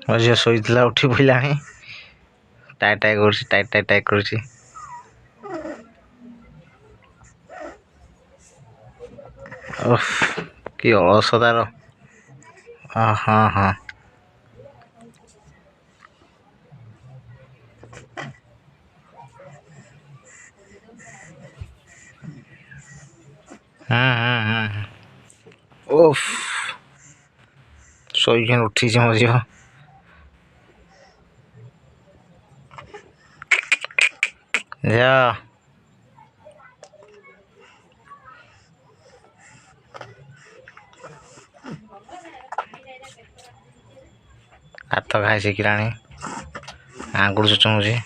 ମୋ ଝିଅ ଶୋଇଥିଲା ଉଠି ପଡ଼ିଲାଣି ଟାଇ ଟାଇ କରୁଛି ଟାଇ କରୁଛି। ଓଃ କି ଅଳସ ତାର। ହଁ ହଁ ଓଃ ଶୋଇକିନି ଉଠିଛି ମୋ ଝିଅ। ଯା ହାତ ଖାଇ ଶିଖିଲାଣି ଆଙ୍ଗୁଠି ଚୁଚୁମୁଛି।